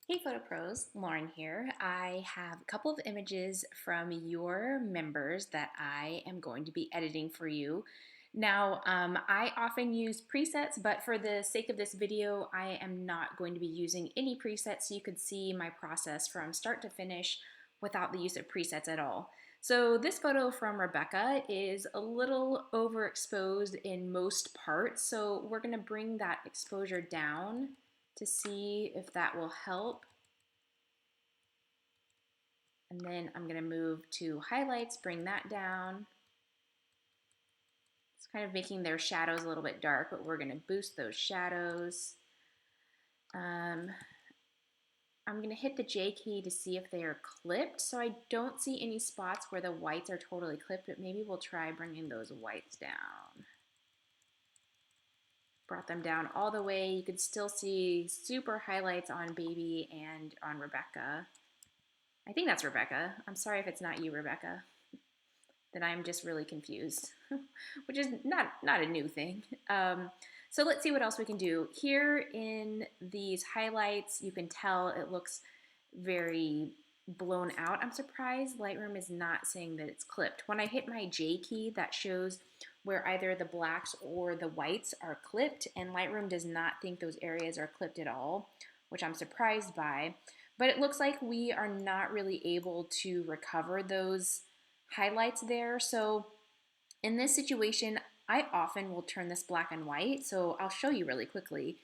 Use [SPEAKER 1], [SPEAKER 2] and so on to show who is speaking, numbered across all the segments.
[SPEAKER 1] Hey Photo Pros, Lauren here. I have a couple of images from your members that I am going to be editing for you. Now, I often use presets, but for the sake of this video, I am not going to be using any presets so you could see my process from start to finish without the use of presets at all. So this photo from Rebecca is a little overexposed in most parts, so we're going to bring that exposure down to see if that will help. And then I'm going to move to highlights, bring that down. It's kind of making their shadows a little bit dark, but we're going to boost those shadows. I'm going to hit the J key to see if they are clipped. So I don't see any spots where the whites are totally clipped, but maybe we'll try bringing those whites down. Brought them down all the way. You can still see super highlights on Baby and on Rebecca. I think that's Rebecca. I'm sorry if it's not you, Rebecca. Then I'm just really confused, which is not a new thing. So let's see what else we can do. Here in these highlights, you can tell it looks very blown out. I'm surprised Lightroom is not saying that it's clipped. When I hit my J key, that shows where either the blacks or the whites are clipped, and Lightroom does not think those areas are clipped at all, which I'm surprised by. But it looks like we are not really able to recover those highlights there. So in this situation, I often will turn this black and white. So I'll show you really quickly.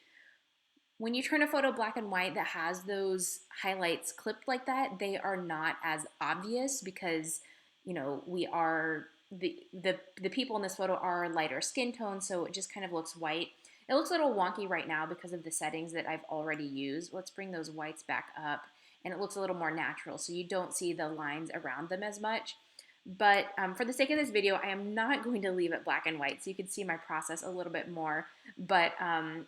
[SPEAKER 1] When you turn a photo black and white that has those highlights clipped like that, they are not as obvious because, you know, we are the people in this photo are lighter skin tone, so it just kind of looks white. It looks a little wonky right now because of the settings that I've already used. Let's bring those whites back up, and it looks a little more natural, so you don't see the lines around them as much. But for the sake of this video, I am not going to leave it black and white so you can see my process a little bit more. But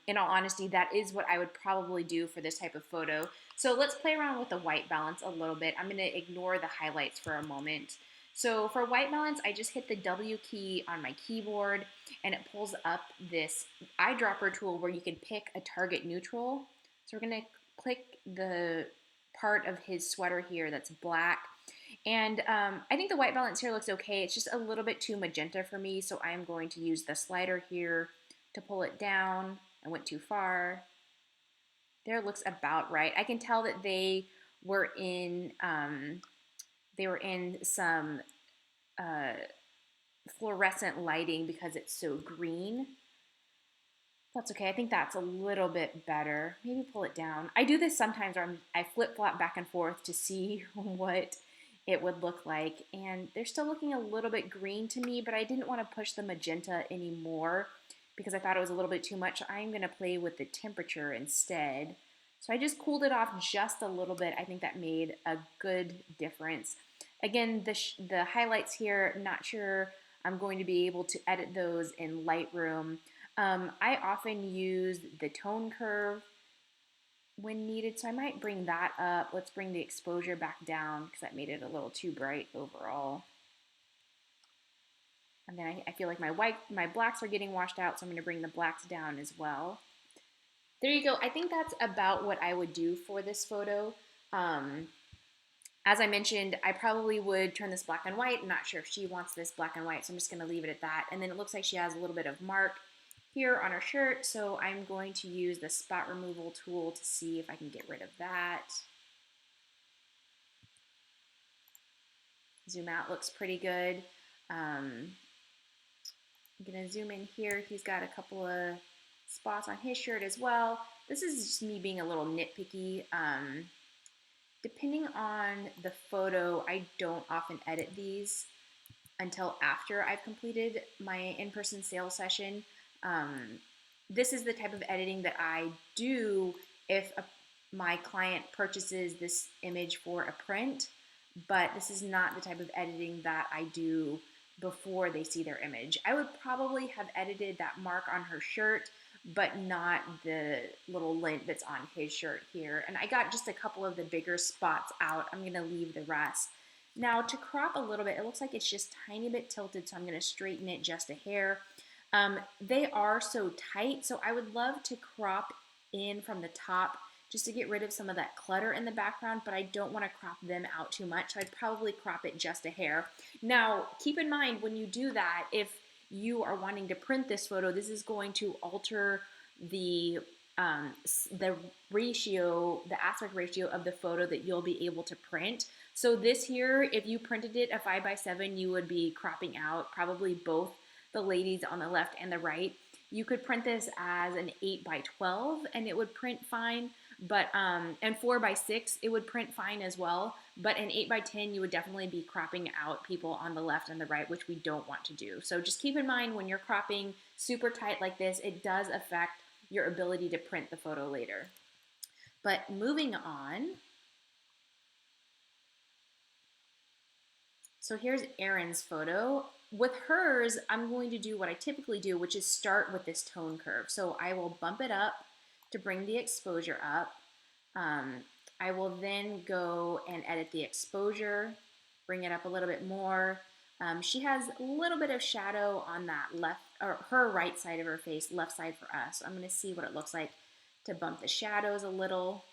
[SPEAKER 1] in all honesty, that is what I would probably do for this type of photo. So let's play around with the white balance a little bit. I'm going to ignore the highlights for a moment. So for white balance, I just hit the W key on my keyboard and it pulls up this eyedropper tool where you can pick a target neutral. So we're going to click the part of his sweater here that's black. And I think the white balance here looks okay. It's just a little bit too magenta for me, so I'm going to use the slider here to pull it down. I went too far. There, it looks about right. I can tell that they were in some uh, fluorescent lighting because it's so green. That's okay. I think that's a little bit better. Maybe pull it down. I do this sometimes where I flip-flop back and forth to see what it would look like. And they're still looking a little bit green to me, but I didn't want to push the magenta anymore because I thought it was a little bit too much. I'm going to play with the temperature instead. So I just cooled it off just a little bit. I think that made a good difference. Again, the highlights here, not sure I'm going to be able to edit those in Lightroom. I often use the tone curve when needed, so I might bring that up. Let's bring the exposure back down because that made it a little too bright overall. And then I feel like my blacks are getting washed out, so I'm going to bring the blacks down as well. There you go. I think that's about what I would do for this photo. As I mentioned, I probably would turn this black and white. I'm not sure if she wants this black and white, so I'm just going to leave it at that. And then it looks like she has a little bit of mark here on her shirt, so I'm going to use the spot removal tool to see if I can get rid of that. Zoom out looks pretty good. I'm going to zoom in here. He's got a couple of spots on his shirt as well. This is just me being a little nitpicky. Depending on the photo, I don't often edit these until after I've completed my in-person sales session. This is the type of editing that I do if my client purchases this image for a print, but this is not the type of editing that I do before they see their image. I would probably have edited that mark on her shirt, but not the little lint that's on his shirt here. And I got just a couple of the bigger spots out. I'm gonna leave the rest. Now to crop a little bit, it looks like it's just tiny bit tilted, so I'm gonna straighten it just a hair. They are so tight, so I would love to crop in from the top just to get rid of some of that clutter in the background, but I don't want to crop them out too much. So I'd probably crop it just a hair. Now, keep in mind when you do that, if you are wanting to print this photo, this is going to alter the the ratio, the aspect ratio of the photo that you'll be able to print. So this here, if you printed it a 5x7, you would be cropping out probably both the ladies on the left and the right. You could print this as an 8x12 and it would print fine, but and 4x6 it would print fine as well. But an 8x10 you would definitely be cropping out people on the left and the right, which we don't want to do. So just keep in mind when you're cropping super tight like this, it does affect your ability to print the photo later. But moving on. So here's Erin's photo. With hers, I'm going to do what I typically do, which is start with this tone curve. So I will bump it up to bring the exposure up. I will then go and edit the exposure, bring it up a little bit more. She has a little bit of shadow on that left, or her right side of her face, left side for us. So I'm going to see what it looks like to bump the shadows a little.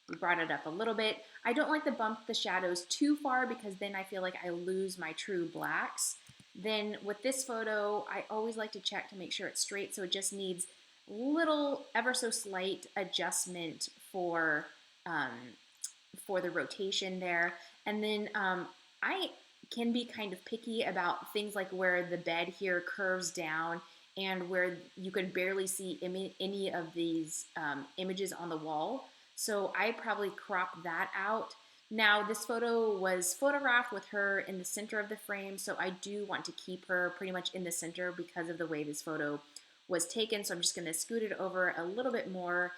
[SPEAKER 1] We brought it up a little bit. I don't like to bump the shadows too far because then I feel like I lose my true blacks. Then with this photo, I always like to check to make sure it's straight, so it just needs little, ever so slight adjustment for the rotation there. And then I can be kind of picky about things like where the bed here curves down and where you can barely see any of these images on the wall. So I probably crop that out. Now this photo was photographed with her in the center of the frame, so I do want to keep her pretty much in the center because of the way this photo was taken. So I'm just gonna scoot it over a little bit more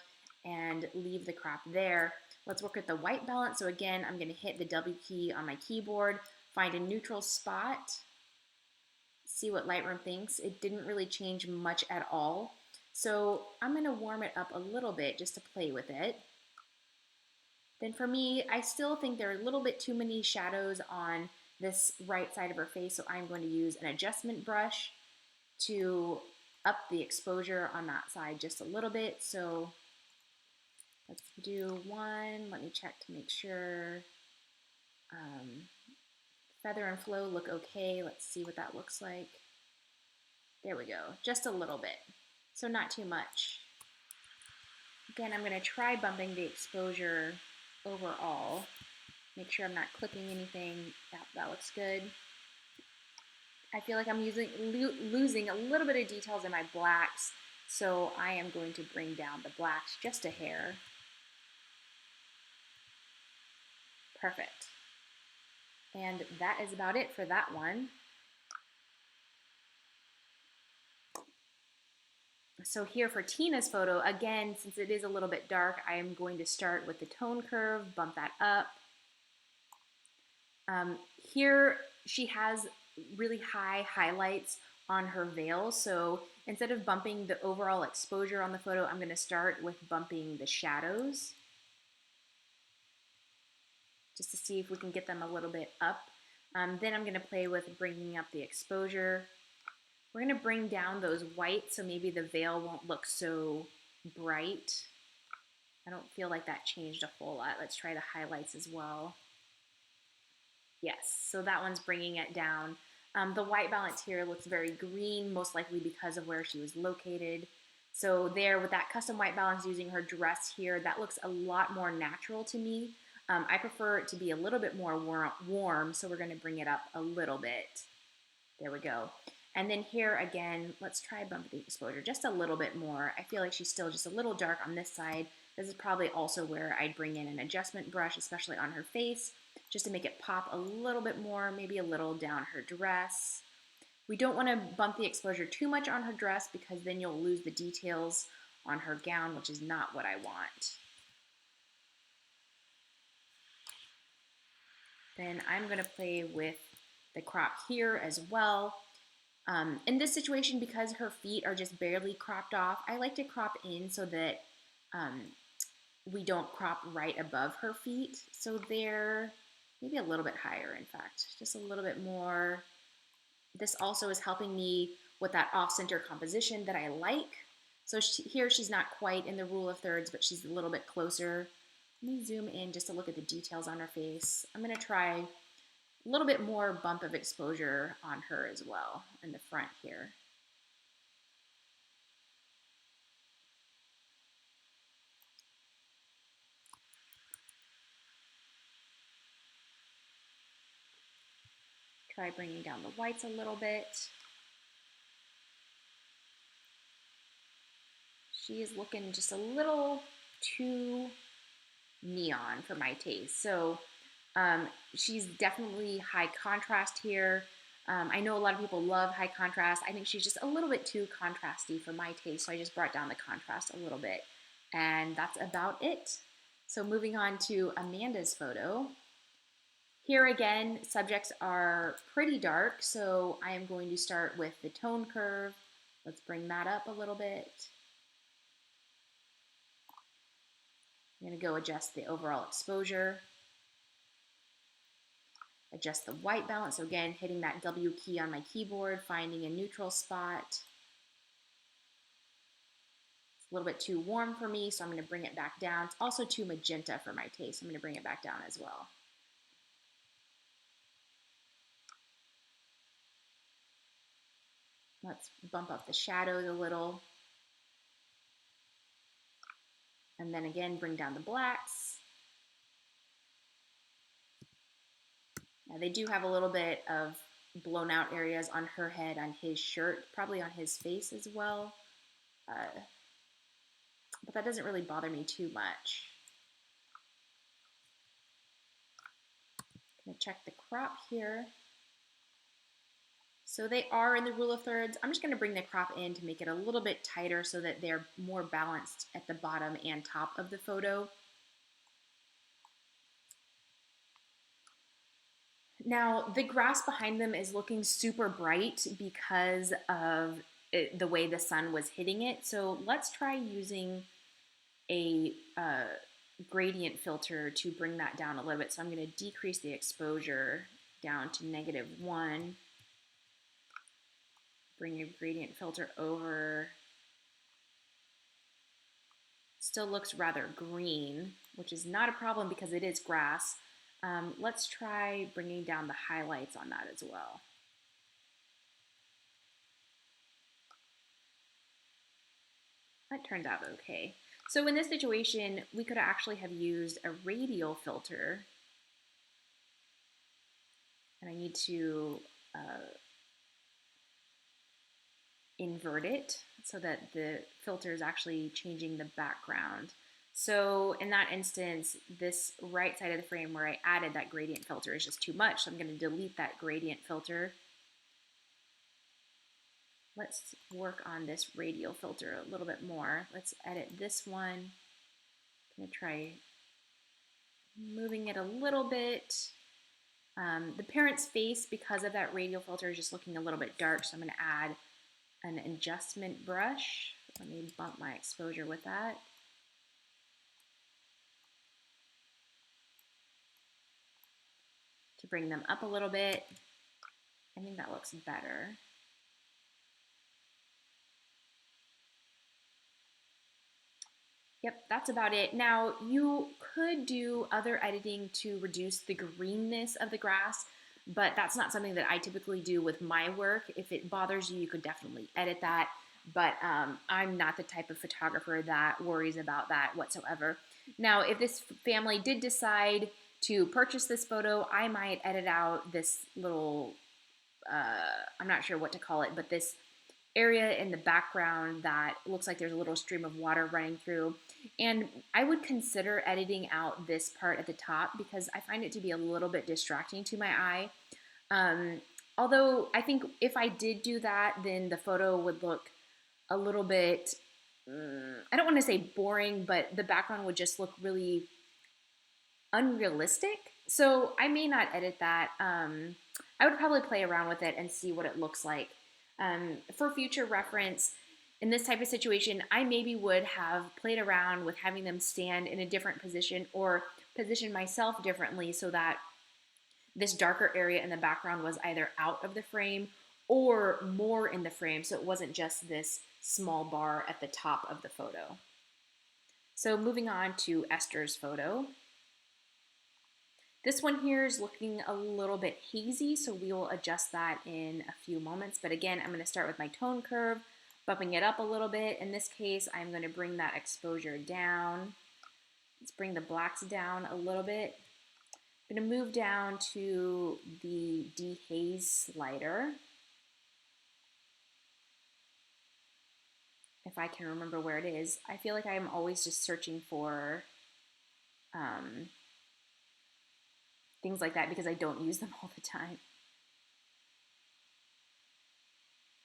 [SPEAKER 1] and leave the crop there. Let's work with the white balance. So again, I'm gonna hit the W key on my keyboard, find a neutral spot, see what Lightroom thinks. It didn't really change much at all. So I'm gonna warm it up a little bit just to play with it. Then for me, I still think there are a little bit too many shadows on this right side of her face, so I'm going to use an adjustment brush to up the exposure on that side just a little bit. So let's do one. Let me check to make sure. Feather and flow look okay. Let's see what that looks like. There we go, just a little bit. So not too much. Again, I'm gonna try bumping the exposure overall. Make sure I'm not clipping anything. That looks good. I feel like I'm losing a little bit of details in my blacks, so I am going to bring down the blacks just a hair. Perfect. And that is about it for that one. So here for Tina's photo, again, since it is a little bit dark, I am going to start with the tone curve, bump that up. Here she has really high highlights on her veil, so instead of bumping the overall exposure on the photo, I'm going to start with bumping the shadows just to see if we can get them a little bit up. Then I'm going to play with bringing up the exposure. We're going to bring down those whites so maybe the veil won't look so bright. I don't feel like that changed a whole lot. Let's try the highlights as well. Yes, so that one's bringing it down. The white balance here looks very green, most likely because of where she was located. So there with that custom white balance using her dress here, that looks a lot more natural to me. I prefer it to be a little bit more warm, so we're going to bring it up a little bit. There we go. And then here again, let's try bumping the exposure just a little bit more. I feel like she's still just a little dark on this side. This is probably also where I'd bring in an adjustment brush, especially on her face, just to make it pop a little bit more, maybe a little down her dress. We don't want to bump the exposure too much on her dress because then you'll lose the details on her gown, which is not what I want. Then I'm going to play with the crop here as well. In this situation, because her feet are just barely cropped off, I like to crop in so that we don't crop right above her feet. So they're maybe a little bit higher, in fact, just a little bit more. This also is helping me with that off-center composition that I like. So here she's not quite in the rule of thirds, but she's a little bit closer. Let me zoom in just to look at the details on her face. I'm gonna try a little bit more bump of exposure on her as well in the front here. Try bringing down the whites a little bit. She is looking just a little too neon for my taste. So she's definitely high contrast here. I know a lot of people love high contrast. I think she's just a little bit too contrasty for my taste, so I just brought down the contrast a little bit. And that's about it. So moving on to Amanda's photo. Here again, subjects are pretty dark, so I am going to start with the tone curve. Let's bring that up a little bit. I'm going to go adjust the overall exposure. Adjust the white balance. So again, hitting that W key on my keyboard, finding a neutral spot. It's a little bit too warm for me, so I'm going to bring it back down. It's also too magenta for my taste. So I'm going to bring it back down as well. Let's bump up the shadows a little. And then again, bring down the blacks. Now they do have a little bit of blown out areas on her head, on his shirt, probably on his face as well. But that doesn't really bother me too much. I'm gonna check the crop here. So they are in the rule of thirds. I'm just gonna bring the crop in to make it a little bit tighter so that they're more balanced at the bottom and top of the photo. Now, the grass behind them is looking super bright because of the way the sun was hitting it. So let's try using a gradient filter to bring that down a little bit. So I'm going to decrease the exposure down to -1. Bring your gradient filter over. Still looks rather green, which is not a problem because it is grass. Let's try bringing down the highlights on that as well. That turned out okay. So in this situation, we could actually have used a radial filter. And I need to invert it so that the filter is actually changing the background. So in that instance, this right side of the frame where I added that gradient filter is just too much. So I'm going to delete that gradient filter. Let's work on this radial filter a little bit more. Let's edit this one. I'm going to try moving it a little bit. The parent's face, because of that radial filter, is just looking a little bit dark, so I'm going to add an adjustment brush. Let me bump my exposure with that. To bring them up a little bit. I think that looks better. Yep, that's about it. Now, you could do other editing to reduce the greenness of the grass, but that's not something that I typically do with my work. If it bothers you, you could definitely edit that, but I'm not the type of photographer that worries about that whatsoever. Now, if this family did decide to purchase this photo, I might edit out this little, I'm not sure what to call it, but this area in the background that looks like there's a little stream of water running through. And I would consider editing out this part at the top because I find it to be a little bit distracting to my eye. Although I think if I did do that, then the photo would look a little bit, I don't want to say boring, but the background would just look really unrealistic. So I may not edit that. I would probably play around with it and see what it looks like. For future reference, in this type of situation, I maybe would have played around with having them stand in a different position or position myself differently so that this darker area in the background was either out of the frame or more in the frame, so it wasn't just this small bar at the top of the photo. So moving on to Esther's photo. This one here is looking a little bit hazy, so we will adjust that in a few moments. But again, I'm going to start with my tone curve, bumping it up a little bit. In this case, I'm going to bring that exposure down. Let's bring the blacks down a little bit. I'm going to move down to the dehaze slider. If I can remember where it is. I feel like I am always just searching for things like that because I don't use them all the time.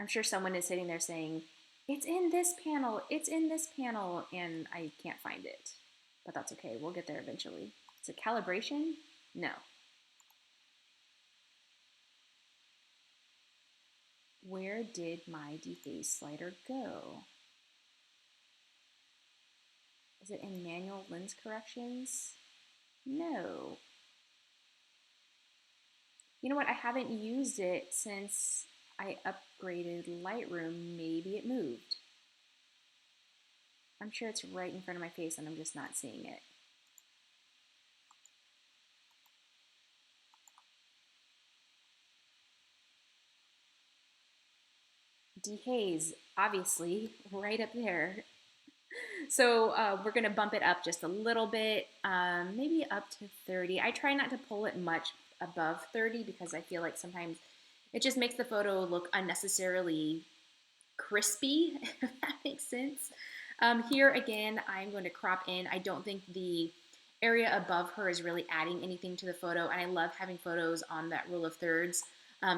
[SPEAKER 1] I'm sure someone is sitting there saying, it's in this panel, it's in this panel, and I can't find it. But that's okay, we'll get there eventually. Is it calibration? No. Where did my dehaze slider go? Is it in manual lens corrections? No. You know what, I haven't used it since I upgraded Lightroom. Maybe it moved. I'm sure it's right in front of my face and I'm just not seeing it. Dehaze, obviously, right up there. So we're gonna bump it up just a little bit, maybe up to 30. I try not to pull it much above 30 because I feel like sometimes it just makes the photo look unnecessarily crispy, if that makes sense. Here again, I'm going to crop in. I don't think the area above her is really adding anything to the photo, and I love having photos on that rule of thirds.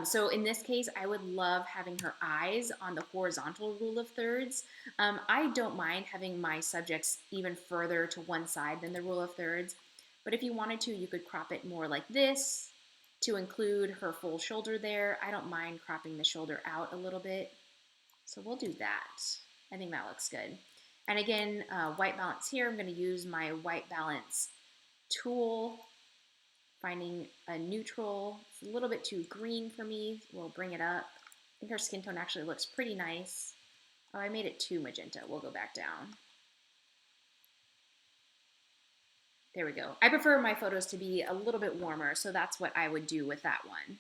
[SPEAKER 1] So in this case, I would love having her eyes on the horizontal rule of thirds. I don't mind having my subjects even further to one side than the rule of thirds, but if you wanted to, you could crop it more like this to include her full shoulder there. I don't mind cropping the shoulder out a little bit. So we'll do that. I think that looks good. And again, white balance here, I'm going to use my white balance tool, finding a neutral. It's a little bit too green for me. We'll bring it up. I think our skin tone actually looks pretty nice. Oh, I made it too magenta. We'll go back down. There we go. I prefer my photos to be a little bit warmer, so that's what I would do with that one.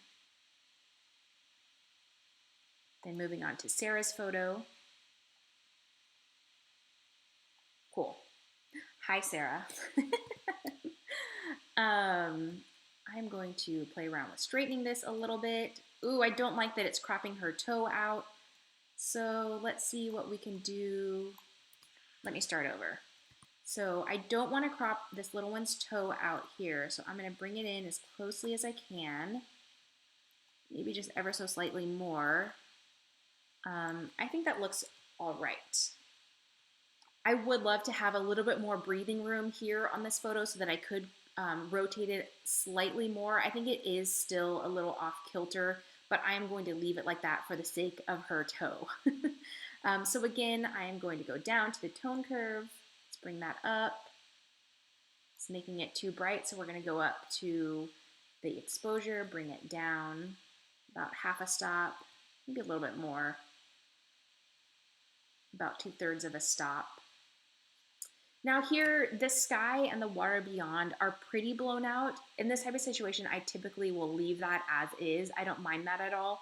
[SPEAKER 1] Then moving on to Sarah's photo. Cool. Hi, Sarah. I'm going to play around with straightening this a little bit. Ooh, I don't like that it's cropping her toe out. So let's see what we can do. Let me start over. So I don't want to crop this little one's toe out here. So I'm going to bring it in as closely as I can. Maybe just ever so slightly more. I think that looks all right. I would love to have a little bit more breathing room here on this photo so that I could rotate it slightly more. I think it is still a little off kilter, but I am going to leave it like that for the sake of her toe. So again, I am going to go down to the tone curve. Let's bring that up. It's making it too bright, so we're going to go up to the exposure, bring it down about half a stop, maybe a little bit more, about 2/3 of a stop. Now here, the sky and the water beyond are pretty blown out. In this type of situation, I typically will leave that as is. I don't mind that at all.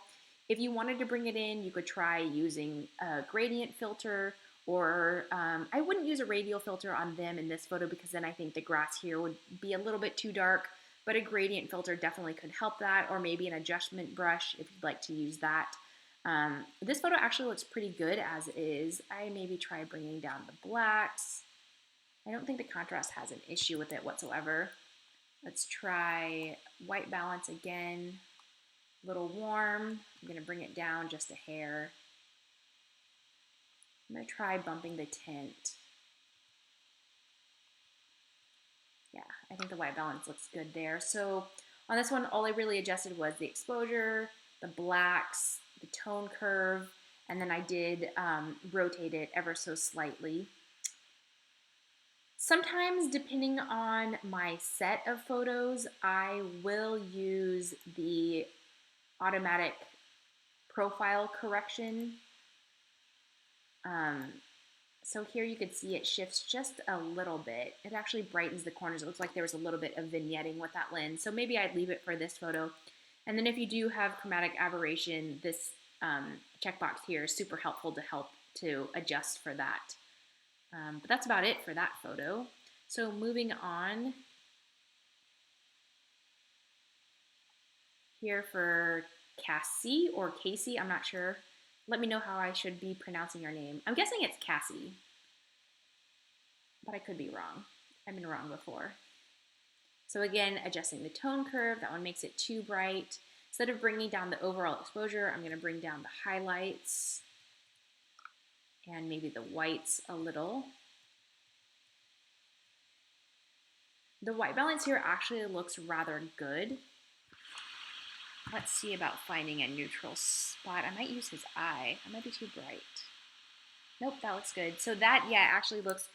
[SPEAKER 1] If you wanted to bring it in, you could try using a gradient filter, or I wouldn't use a radial filter on them in this photo because then I think the grass here would be a little bit too dark, but a gradient filter definitely could help that, or maybe an adjustment brush if you'd like to use that. This photo actually looks pretty good as is. I maybe try bringing down the blacks. I don't think the contrast has an issue with it whatsoever. Let's try white balance again. A little warm. I'm going to bring it down just a hair. I'm going to try bumping the tint. Yeah, I think the white balance looks good there. So on this one, all I really adjusted was the exposure, the blacks, the tone curve, and then I did rotate it ever so slightly. Sometimes, depending on my set of photos, I will use the automatic profile correction So here you could see it shifts just a little bit. It actually brightens the corners. It looks like there was a little bit of vignetting with that lens. So maybe I'd leave it for this photo. And then if you do have chromatic aberration, this checkbox here is super helpful to help to adjust for that. But that's about it for that photo. So moving on here for Cassie or Casey, I'm not sure. Let me know how I should be pronouncing your name. I'm guessing it's Cassie, but I could be wrong. I've been wrong before. So again, adjusting the tone curve, that one makes it too bright. Instead of bringing down the overall exposure, I'm gonna bring down the highlights and maybe the whites a little. The white balance here actually looks rather good. Let's see about finding a neutral spot. I might use his eye. I might be too bright. Nope, that looks good. So that, yeah, actually looks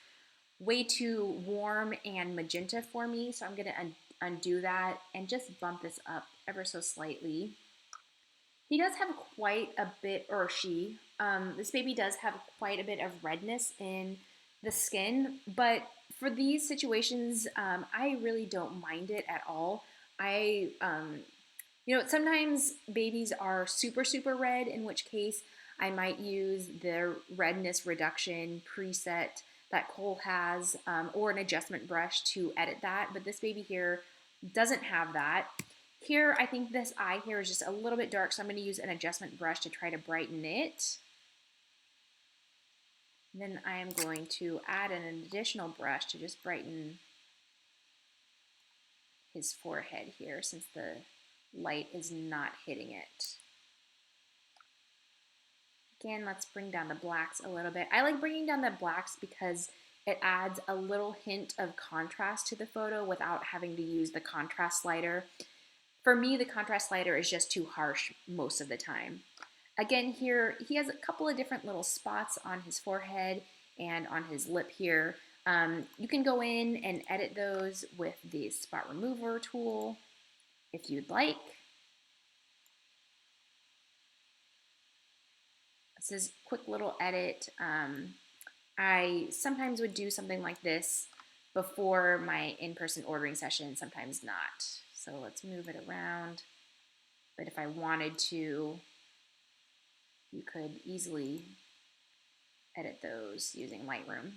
[SPEAKER 1] way too warm and magenta for me. So I'm gonna undo that and just bump this up ever so slightly. He does have quite a bit, or she, this baby does have quite a bit of redness in the skin, but for these situations, I really don't mind it at all. You know, sometimes babies are super, super red, in which case I might use the redness reduction preset that Cole has, or an adjustment brush to edit that, but this baby here doesn't have that. Here, I think this eye here is just a little bit dark, so I'm going to use an adjustment brush to try to brighten it. Then I am going to add an additional brush to just brighten his forehead here, since the light is not hitting it. Again, let's bring down the blacks a little bit. I like bringing down the blacks because it adds a little hint of contrast to the photo without having to use the contrast slider. For me, the contrast slider is just too harsh most of the time. Again, here, he has a couple of different little spots on his forehead and on his lip here. You can go in and edit those with the spot remover tool if you'd like. This is a quick little edit. I sometimes would do something like this before my in-person ordering session, sometimes not. So let's move it around. But if I wanted to, you could easily edit those using Lightroom.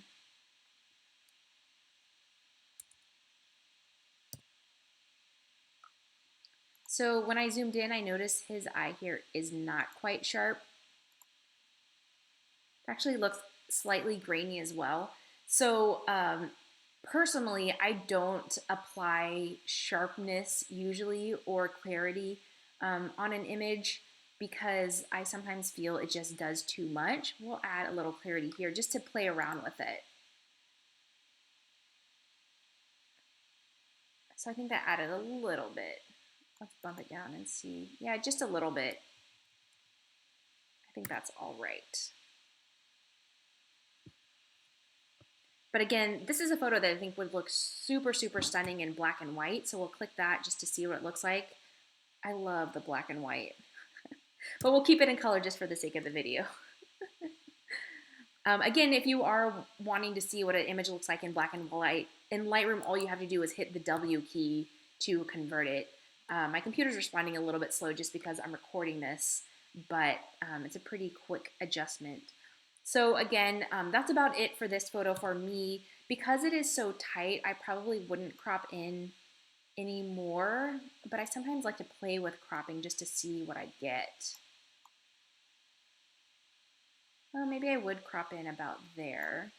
[SPEAKER 1] So when I zoomed in, I noticed his eye here is not quite sharp. It actually looks slightly grainy as well. So personally, I don't apply sharpness usually or clarity on an image because I sometimes feel it just does too much. We'll add a little clarity here just to play around with it. So I think that added a little bit. Let's bump it down and see. Yeah, just a little bit. I think that's all right. But again, this is a photo that I think would look super, super stunning in black and white. So we'll click that just to see what it looks like. I love the black and white, but we'll keep it in color just for the sake of the video. Again, if you are wanting to see what an image looks like in black and white, in Lightroom, all you have to do is hit the W key to convert it. My computer's responding a little bit slow just because I'm recording this, but it's a pretty quick adjustment. So again, that's about it for this photo for me. Because it is so tight, I probably wouldn't crop in anymore, but I sometimes like to play with cropping just to see what I get. Well, maybe I would crop in about there.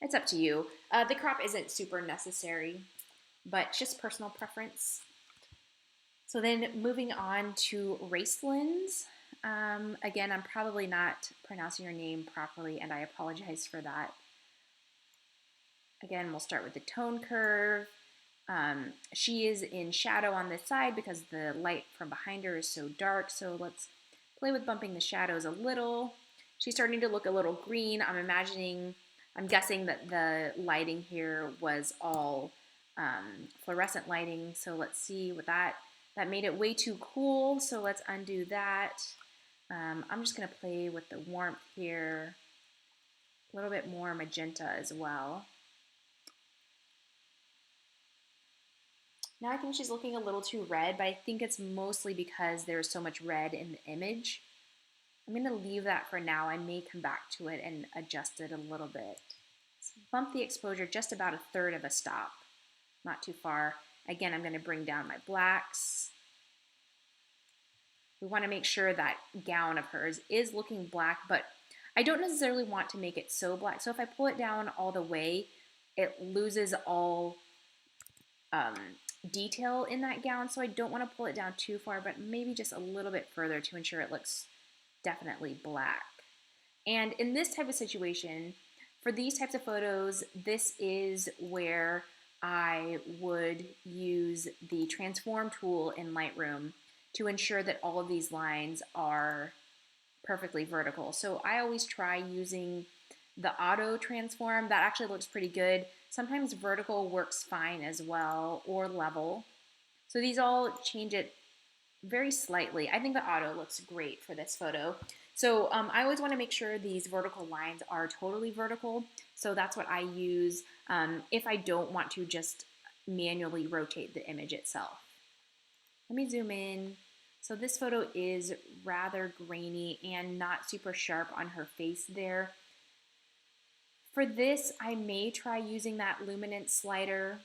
[SPEAKER 1] It's up to you. The crop isn't super necessary, but just personal preference. So then moving on to Racelands. Again, I'm probably not pronouncing your name properly, and I apologize for that. Again, we'll start with the tone curve. She is in shadow on this side because the light from behind her is so dark, so let's play with bumping the shadows a little. She's starting to look a little green. I'm guessing that the lighting here was all fluorescent lighting, so let's see what that made it way too cool, so let's undo that. I'm just going to play with the warmth here, a little bit more magenta as well. Now I think she's looking a little too red, but I think it's mostly because there's so much red in the image. I'm going to leave that for now. I may come back to it and adjust it a little bit. So bump the exposure just about 1/3 of a stop, not too far. Again, I'm going to bring down my blacks. We want to make sure that gown of hers is looking black, but I don't necessarily want to make it so black. So if I pull it down all the way, it loses all detail in that gown. So I don't want to pull it down too far, but maybe just a little bit further to ensure it looks definitely black. And in this type of situation, for these types of photos, this is where I would use the transform tool in Lightroom to ensure that all of these lines are perfectly vertical. So I always try using the auto transform. That actually looks pretty good. Sometimes vertical works fine as well, or level. So these all change it very slightly. I think the auto looks great for this photo. So I always want to make sure these vertical lines are totally vertical. So that's what I use if I don't want to just manually rotate the image itself. Let me zoom in. So this photo is rather grainy and not super sharp on her face there. For this, I may try using that luminance slider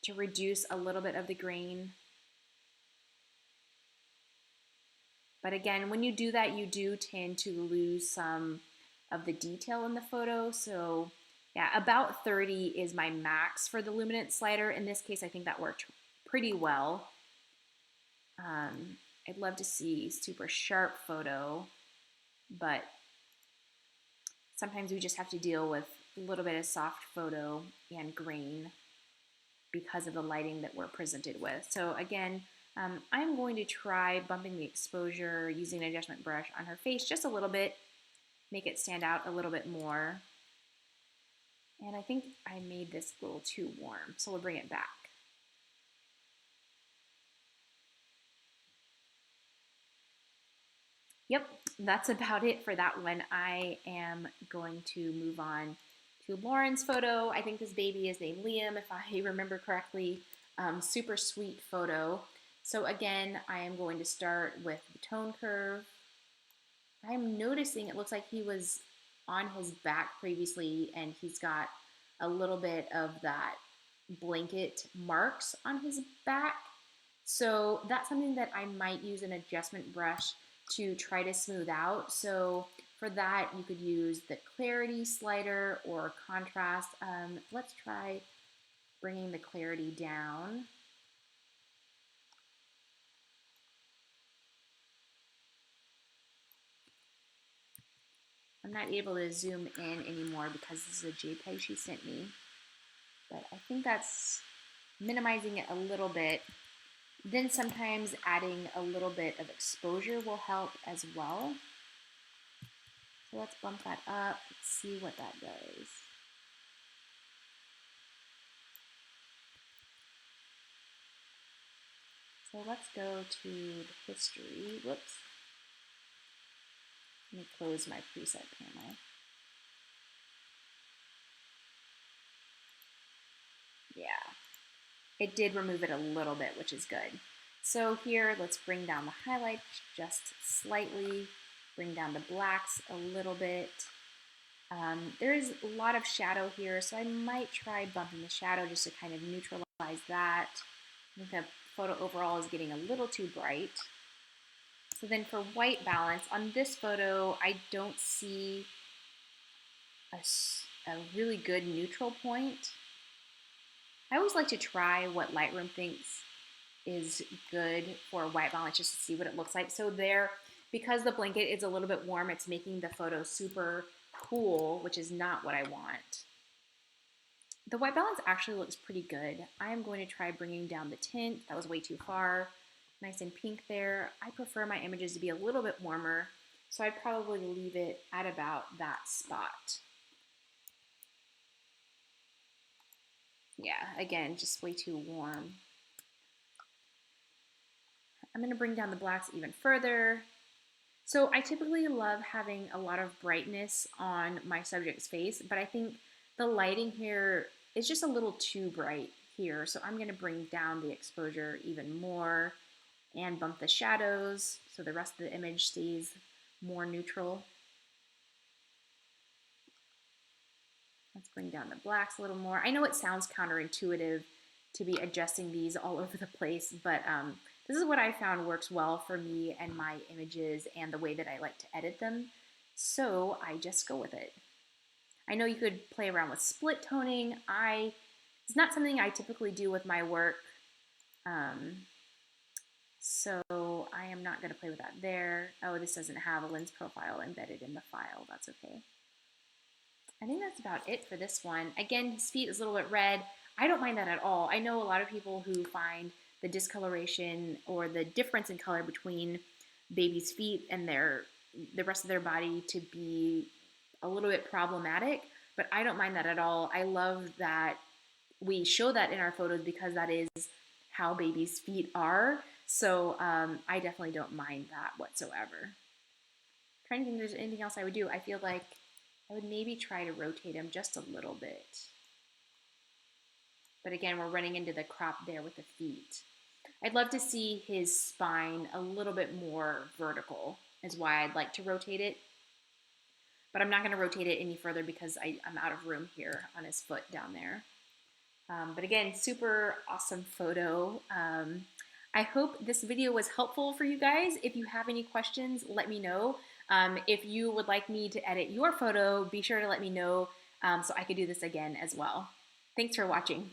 [SPEAKER 1] to reduce a little bit of the grain. But again, when you do that, you do tend to lose some of the detail in the photo. So yeah, about 30 is my max for the luminance slider. In this case, I think that worked pretty well. I'd love to see super sharp photo, but sometimes we just have to deal with a little bit of soft photo and grain because of the lighting that we're presented with. So again, I'm going to try bumping the exposure using an adjustment brush on her face just a little bit, make it stand out a little bit more. And I think I made this a little too warm, so we'll bring it back. Yep, that's about it for that one. I am going to move on to Lauren's photo. I think this baby is named Liam, if I remember correctly. Super sweet photo. So again, I am going to start with the tone curve. I'm noticing it looks like he was on his back previously and he's got a little bit of that blanket marks on his back. So that's something that I might use an adjustment brush to try to smooth out. So for that, you could use the clarity slider or contrast. Let's try bringing the clarity down. I'm not able to zoom in anymore because this is a JPEG she sent me, but I think that's minimizing it a little bit. Then sometimes adding a little bit of exposure will help as well. So let's bump that up, let's see what that does. So let's go to the history, whoops. Let me close my preset panel. Yeah, it did remove it a little bit, which is good. So here, let's bring down the highlights just slightly, bring down the blacks a little bit. There's a lot of shadow here, so I might try bumping the shadow just to kind of neutralize that. I think the photo overall is getting a little too bright. So then for white balance, on this photo, I don't see a really good neutral point. I always like to try what Lightroom thinks is good for white balance just to see what it looks like. So there, because the blanket is a little bit warm, it's making the photo super cool, which is not what I want. The white balance actually looks pretty good. I am going to try bringing down the tint. That was way too far. Nice and pink there. I prefer my images to be a little bit warmer, so I'd probably leave it at about that spot. Yeah, again, just way too warm. I'm going to bring down the blacks even further. So I typically love having a lot of brightness on my subject's face, but I think the lighting here is just a little too bright here. So I'm gonna bring down the exposure even more and bump the shadows so the rest of the image stays more neutral. Let's bring down the blacks a little more. I know it sounds counterintuitive to be adjusting these all over the place, but this is what I found works well for me and my images and the way that I like to edit them. So I just go with it. I know you could play around with split toning. It's not something I typically do with my work. So I am not going to play with that there. Oh, this doesn't have a lens profile embedded in the file. That's okay. I think that's about it for this one. Again, his feet is a little bit red. I don't mind that at all. I know a lot of people who find the discoloration or the difference in color between baby's feet and the rest of their body to be a little bit problematic, but I don't mind that at all. I love that we show that in our photos because that is how babies' feet are. So I definitely don't mind that whatsoever. I'm trying to think if there's anything else I would do. I feel like I would maybe try to rotate him just a little bit. But again, we're running into the crop there with the feet. I'd love to see his spine a little bit more vertical is why I'd like to rotate it. But I'm not going to rotate it any further because I'm out of room here on his foot down there. But again, super awesome photo. I hope this video was helpful for you guys. If you have any questions, let me know. If you would like me to edit your photo, be sure to let me know so I could do this again as well. Thanks for watching.